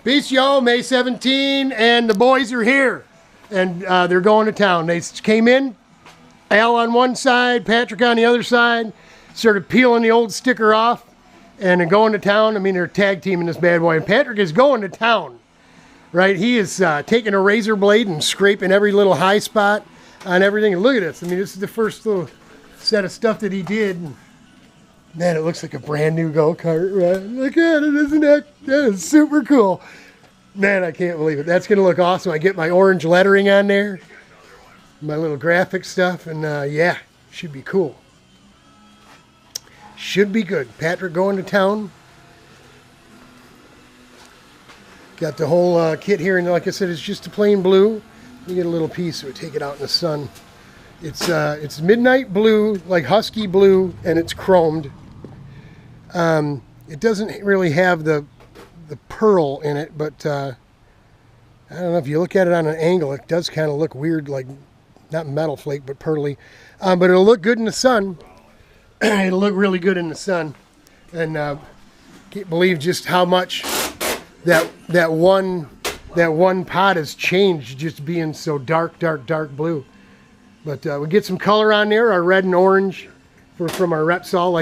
Peace, y'all. May 17, and the boys are here, and they're going to town. They came in, Al on one side, Patrick on the other side, started peeling the old sticker off, and then going to town. I mean, they're tag teaming this bad boy, and Patrick is going to town, right? He is taking a razor blade and scraping every little high spot on everything. And look at this. I mean, this is the first little set of stuff that he did. Man, it looks like a brand new go-kart, right? Look at it, isn't that is super cool. Man, I can't believe it. That's gonna look awesome. I get my orange lettering on there, my little graphic stuff, and yeah, should be cool. Should be good. Patrick going to town. Got the whole kit here, and like I said, it's just a plain blue. You get a little piece, so we take it out in the sun. It's midnight blue, like husky blue, and it's chromed. It doesn't really have the pearl in it, but I don't know, if you look at it on an angle, it does kind of look weird, like not metal flake, but pearly. But it'll look good in the sun. It'll look really good in the sun, and can't believe just how much that one pot has changed, just being so dark blue. But we get some color on there, our red and orange from our Repsol.